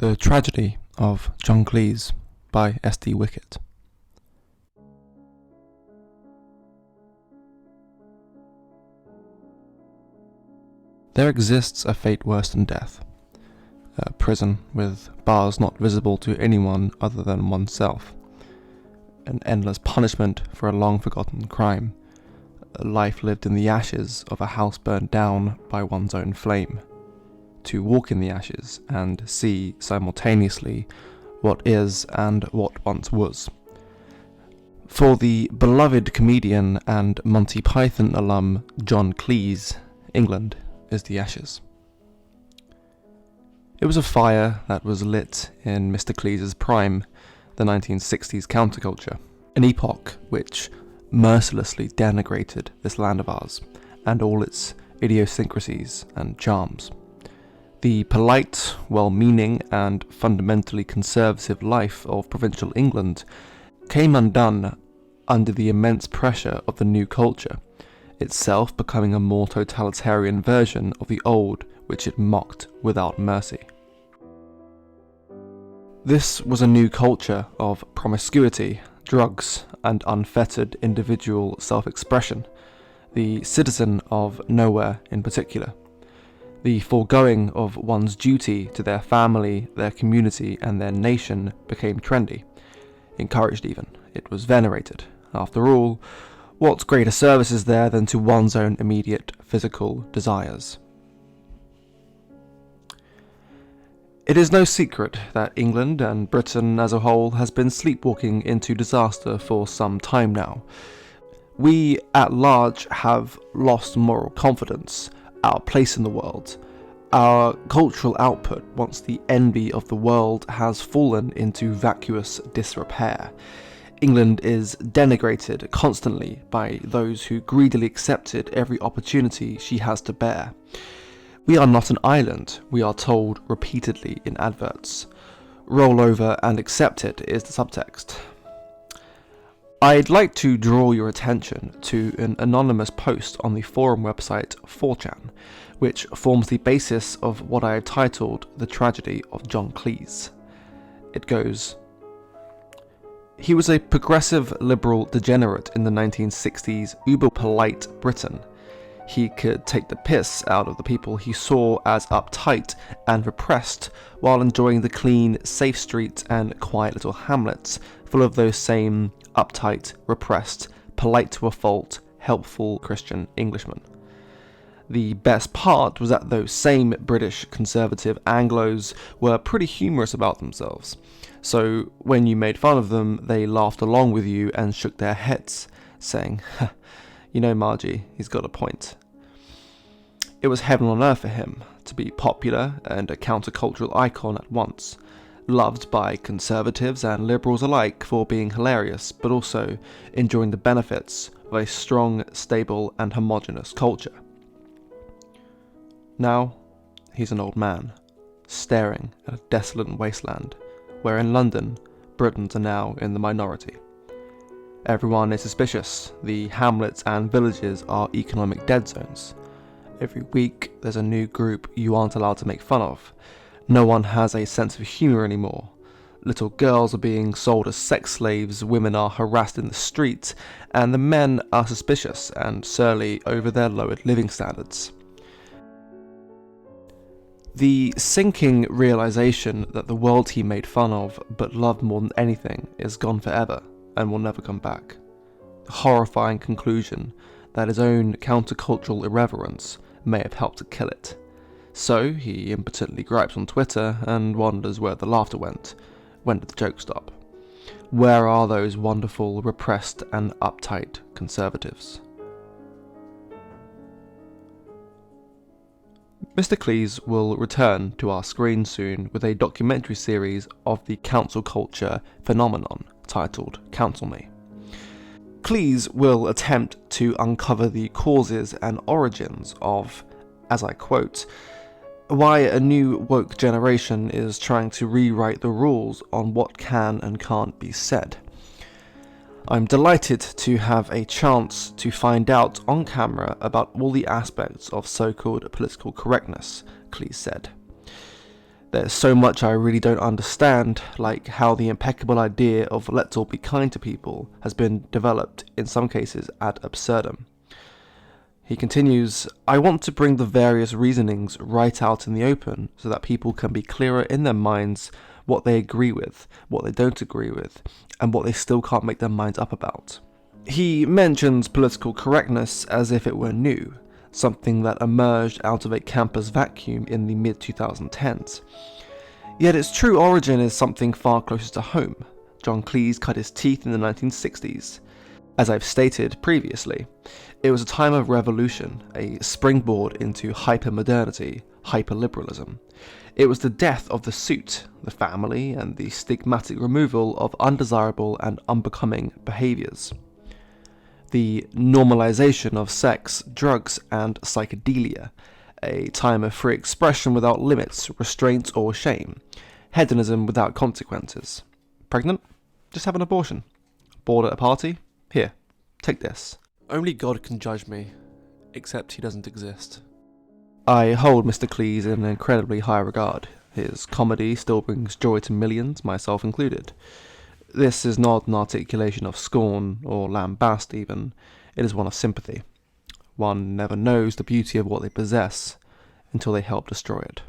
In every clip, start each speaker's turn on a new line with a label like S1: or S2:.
S1: The Tragedy of John Cleese by S.D. Wickett. There exists a fate worse than death, a prison with bars not visible to anyone other than oneself, an endless punishment for a long-forgotten crime, a life lived in the ashes of a house burned down by one's own flame, to walk in the ashes and see simultaneously what is and what once was. For the beloved comedian and Monty Python alum John Cleese, England is the ashes. It was a fire that was lit in Mr. Cleese's prime, the 1960s counterculture, an epoch which mercilessly denigrated this land of ours and all its idiosyncrasies and charms. The polite, well-meaning and fundamentally conservative life of provincial England came undone under the immense pressure of the new culture, itself becoming a more totalitarian version of the old which it mocked without mercy. This was a new culture of promiscuity, drugs, and unfettered individual self-expression, the citizen of nowhere in particular. The foregoing of one's duty to their family, their community, and their nation became trendy, encouraged even. It was venerated. After all, what greater service is there than to one's own immediate physical desires? It is no secret that England and Britain as a whole has been sleepwalking into disaster for some time now. We at large have lost moral confidence, our place in the world. Our cultural output, once the envy of the world, has fallen into vacuous disrepair. England is denigrated constantly by those who greedily accepted every opportunity she has to bear. We are not an island, we are told repeatedly in adverts. Roll over and accept it is the subtext. I'd like to draw your attention to an anonymous post on the forum website 4chan, which forms the basis of what I have titled The Tragedy of John Cleese. It goes, "He was a progressive liberal degenerate in the 1960s uber-polite Britain. He could take the piss out of the people he saw as uptight and repressed while enjoying the clean, safe streets and quiet little hamlets full of those same uptight, repressed, polite to a fault, helpful Christian Englishmen. The best part was that those same British conservative Anglos were pretty humorous about themselves, so when you made fun of them, they laughed along with you and shook their heads, saying, 'You know, Margie, he's got a point.' It was heaven on earth for him, to be popular and a countercultural icon at once, loved by conservatives and liberals alike for being hilarious, but also enjoying the benefits of a strong, stable and homogeneous culture. Now, he's an old man, staring at a desolate wasteland, where in London, Britons are now in the minority. Everyone is suspicious, the hamlets and villages are economic dead zones. Every week, there's a new group you aren't allowed to make fun of. No one has a sense of humour anymore. Little girls are being sold as sex slaves, women are harassed in the street, and the men are suspicious and surly over their lowered living standards." The sinking realization that the world he made fun of but loved more than anything is gone forever and will never come back. The horrifying conclusion that his own countercultural irreverence may have helped to kill it. So he impotently gripes on Twitter and wonders where the laughter went. When did the joke stop? Where are those wonderful, repressed and uptight conservatives? Mr. Cleese will return to our screen soon with a documentary series of the council culture phenomenon titled Counsel Me. Cleese will attempt to uncover the causes and origins of, as I quote, why a new woke generation is trying to rewrite the rules on what can and can't be said. I'm delighted to have a chance to find out on camera about all the aspects of so-called political correctness, Cleese said. There's so much I really don't understand, like how the impeccable idea of let's all be kind to people has been developed, in some cases ad absurdum. He continues, I want to bring the various reasonings right out in the open so that people can be clearer in their minds what they agree with, what they don't agree with, and what they still can't make their minds up about. He mentions political correctness as if it were new, something that emerged out of a campus vacuum in the mid-2010s. Yet its true origin is something far closer to home. John Cleese cut his teeth in the 1960s. As I've stated previously, it was a time of revolution, a springboard into hyper-modernity, hyper-liberalism. It was the death of the suit, the family, and the stigmatic removal of undesirable and unbecoming behaviours. The normalization of sex, drugs, and psychedelia, a time of free expression without limits, restraints, or shame, hedonism without consequences. Pregnant? Just have an abortion. Bored at a party? Here, take this. Only God can judge me, except he doesn't exist. I hold Mr. Cleese in an incredibly high regard. His comedy still brings joy to millions, myself included. This is not an articulation of scorn, or lambast even, it is one of sympathy. One never knows the beauty of what they possess until they help destroy it.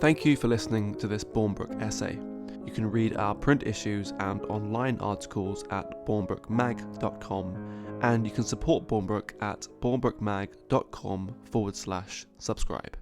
S1: Thank you for listening to this Bournbrook essay. You can read our print issues and online articles at bournbrookmag.com, and you can support Bournbrook at bournbrookmag.com/subscribe.